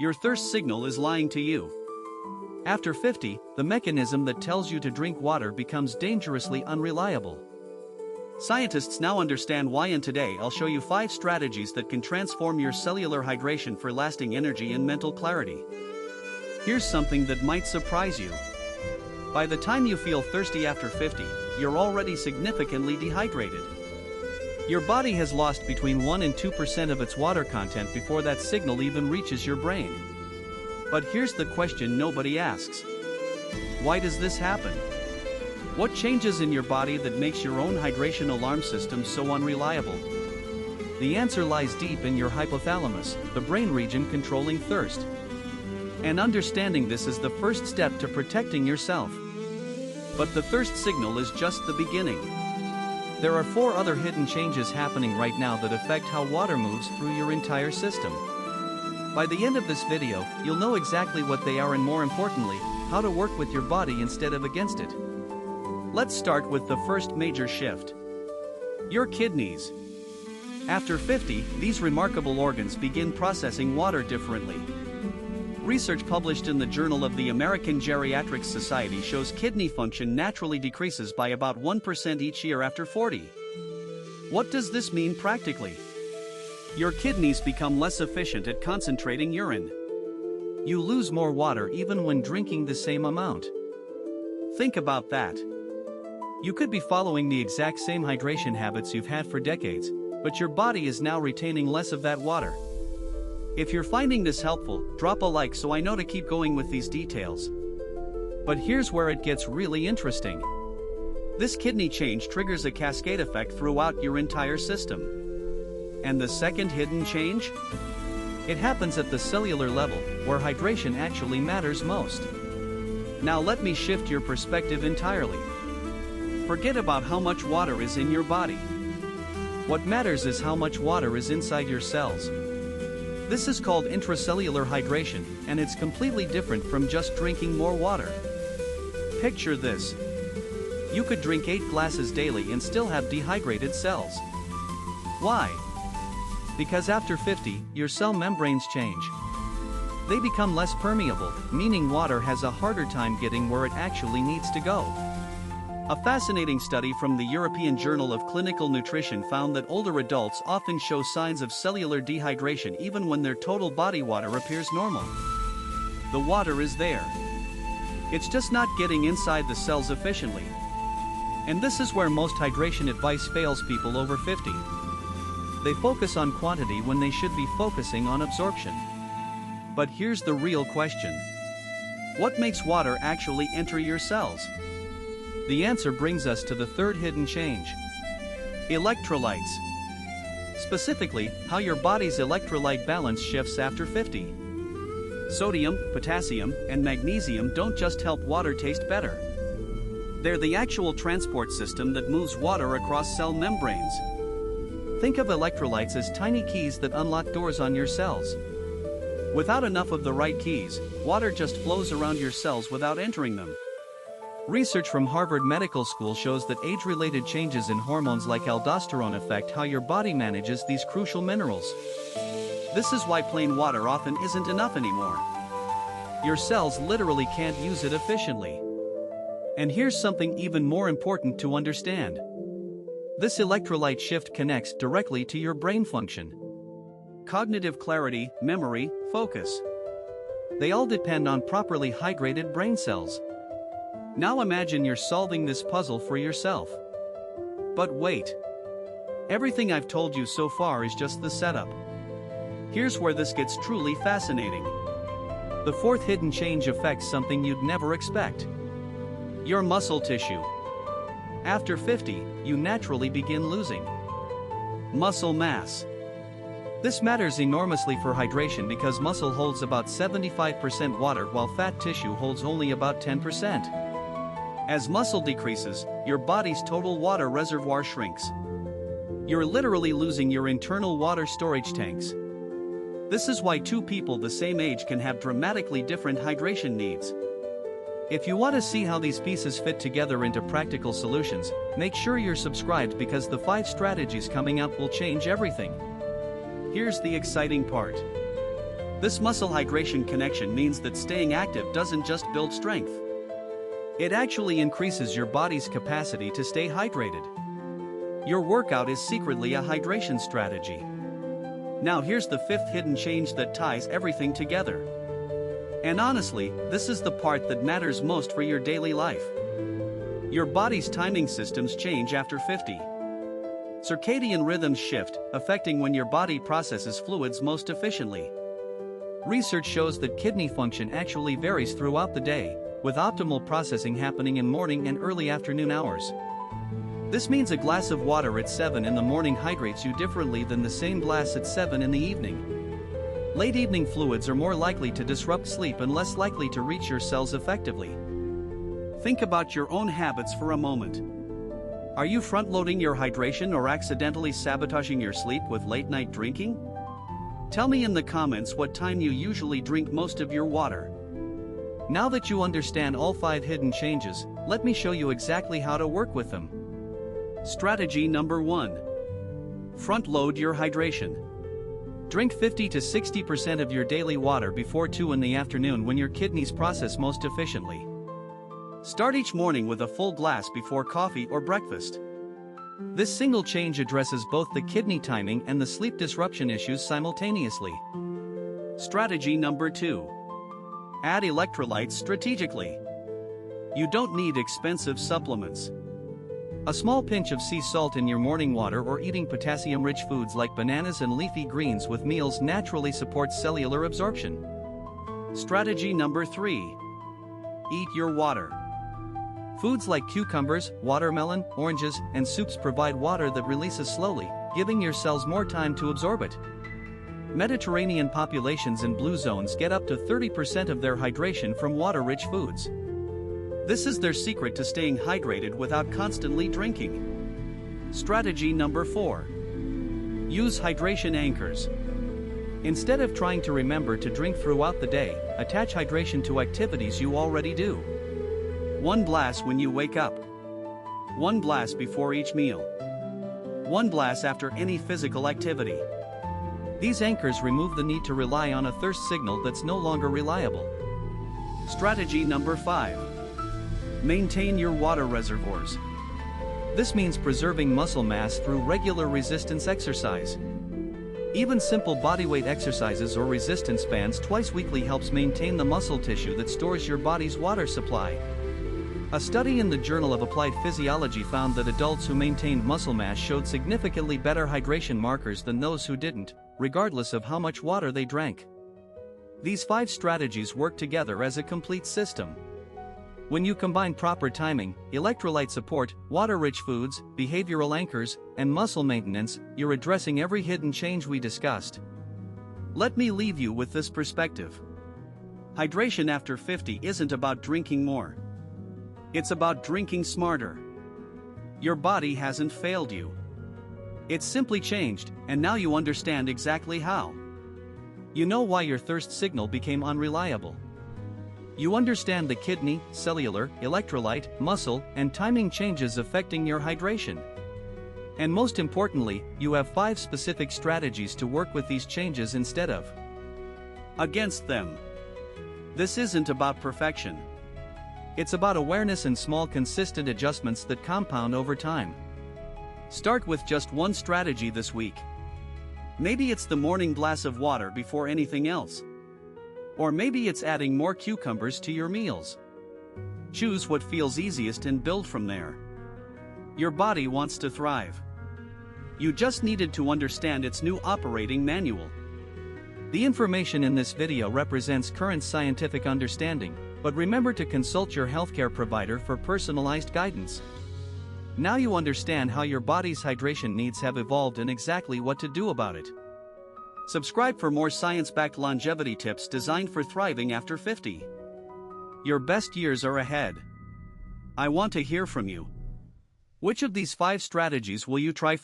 Your thirst signal is lying to you. After 50, the mechanism that tells you to drink water becomes dangerously unreliable. Scientists now understand why, and today I'll show you 5 strategies that can transform your cellular hydration for lasting energy and mental clarity. Here's something that might surprise you. By the time you feel thirsty after 50, you're already significantly dehydrated. Your body has lost between 1 and 2% of its water content before that signal even reaches your brain. But here's the question nobody asks. Why does this happen? What changes in your body that makes your own hydration alarm system so unreliable? The answer lies deep in your hypothalamus, the brain region controlling thirst. And understanding this is the first step to protecting yourself. But the thirst signal is just the beginning. There are 4 other hidden changes happening right now that affect how water moves through your entire system. By the end of this video, you'll know exactly what they are and, more importantly, how to work with your body instead of against it. Let's start with the first major shift. Your kidneys. After 50, these remarkable organs begin processing water differently. Research published in the Journal of the American Geriatric Society shows kidney function naturally decreases by about 1% each year after 40. What does this mean practically? Your kidneys become less efficient at concentrating urine. You lose more water even when drinking the same amount. Think about that. You could be following the exact same hydration habits you've had for decades, but your body is now retaining less of that water. If you're finding this helpful, drop a like so I know to keep going with these details. But here's where it gets really interesting. This kidney change triggers a cascade effect throughout your entire system. And the second hidden change? It happens at the cellular level, where hydration actually matters most. Now let me shift your perspective entirely. Forget about how much water is in your body. What matters is how much water is inside your cells. This is called intracellular hydration, and it's completely different from just drinking more water. Picture this. You could drink 8 glasses daily and still have dehydrated cells. Why? Because after 50, your cell membranes change. They become less permeable, meaning water has a harder time getting where it actually needs to go. A fascinating study from the European Journal of Clinical Nutrition found that older adults often show signs of cellular dehydration even when their total body water appears normal. The water is there. It's just not getting inside the cells efficiently. And this is where most hydration advice fails people over 50. They focus on quantity when they should be focusing on absorption. But here's the real question. What makes water actually enter your cells? The answer brings us to the third hidden change. Electrolytes. Specifically, how your body's electrolyte balance shifts after 50. Sodium, potassium, and magnesium don't just help water taste better. They're the actual transport system that moves water across cell membranes. Think of electrolytes as tiny keys that unlock doors on your cells. Without enough of the right keys, water just flows around your cells without entering them. Research from Harvard Medical School shows that age-related changes in hormones like aldosterone affect how your body manages these crucial minerals. This is why plain water often isn't enough anymore. Your cells literally can't use it efficiently. And here's something even more important to understand. This electrolyte shift connects directly to your brain function. Cognitive clarity, memory, focus. They all depend on properly hydrated brain cells. Now imagine you're solving this puzzle for yourself. But wait. Everything I've told you so far is just the setup. Here's where this gets truly fascinating. The fourth hidden change affects something you'd never expect. Your muscle tissue. After 50, you naturally begin losing muscle mass. This matters enormously for hydration because muscle holds about 75% water while fat tissue holds only about 10%. As muscle decreases, your body's total water reservoir shrinks. You're literally losing your internal water storage tanks. This is why 2 people the same age can have dramatically different hydration needs. If you want to see how these pieces fit together into practical solutions, make sure you're subscribed because the 5 strategies coming up will change everything. Here's the exciting part. This muscle hydration connection means that staying active doesn't just build strength. It actually increases your body's capacity to stay hydrated. Your workout is secretly a hydration strategy. Now here's the fifth hidden change that ties everything together. And honestly, this is the part that matters most for your daily life. Your body's timing systems change after 50. Circadian rhythms shift, affecting when your body processes fluids most efficiently. Research shows that kidney function actually varies throughout the day, with optimal processing happening in morning and early afternoon hours. This means a glass of water at 7 in the morning hydrates you differently than the same glass at 7 in the evening. Late evening fluids are more likely to disrupt sleep and less likely to reach your cells effectively. Think about your own habits for a moment. Are you front-loading your hydration or accidentally sabotaging your sleep with late-night drinking? Tell me in the comments what time you usually drink most of your water. Now that you understand all 5 hidden changes, let me show you exactly how to work with them. Strategy number 1. Front-load your hydration. Drink 50 to 60% of your daily water before 2 in the afternoon when your kidneys process most efficiently. Start each morning with a full glass before coffee or breakfast. This single change addresses both the kidney timing and the sleep disruption issues simultaneously. Strategy number 2. Add electrolytes strategically. You don't need expensive supplements. A small pinch of sea salt in your morning water or eating potassium-rich foods like bananas and leafy greens with meals naturally supports cellular absorption. Strategy number 3. Eat your water. Foods like cucumbers, watermelon, oranges, and soups provide water that releases slowly, giving your cells more time to absorb it. Mediterranean populations in blue zones get up to 30% of their hydration from water-rich foods. This is their secret to staying hydrated without constantly drinking. Strategy number 4. Use hydration anchors. Instead of trying to remember to drink throughout the day, attach hydration to activities you already do. 1 glass when you wake up. 1 glass before each meal. 1 glass after any physical activity. These anchors remove the need to rely on a thirst signal that's no longer reliable. Strategy number 5. Maintain your water reservoirs. This means preserving muscle mass through regular resistance exercise. Even simple bodyweight exercises or resistance bands twice weekly helps maintain the muscle tissue that stores your body's water supply. A study in the Journal of Applied Physiology found that adults who maintained muscle mass showed significantly better hydration markers than those who didn't, regardless of how much water they drank. These 5 strategies work together as a complete system. When you combine proper timing, electrolyte support, water-rich foods, behavioral anchors, and muscle maintenance, you're addressing every hidden change we discussed. Let me leave you with this perspective. Hydration after 50 isn't about drinking more. It's about drinking smarter. Your body hasn't failed you. It's simply changed, and now you understand exactly how. You know why your thirst signal became unreliable. You understand the kidney, cellular, electrolyte, muscle, and timing changes affecting your hydration. And most importantly, you have 5 specific strategies to work with these changes instead of against them. This isn't about perfection. It's about awareness and small consistent adjustments that compound over time. Start with just 1 strategy this week. Maybe it's the morning glass of water before anything else. Or maybe it's adding more cucumbers to your meals. Choose what feels easiest and build from there. Your body wants to thrive. You just needed to understand its new operating manual. The information in this video represents current scientific understanding, but remember to consult your healthcare provider for personalized guidance. Now you understand how your body's hydration needs have evolved and exactly what to do about it. Subscribe for more science-backed longevity tips designed for thriving after 50. Your best years are ahead. I want to hear from you. Which of these 5 strategies will you try first?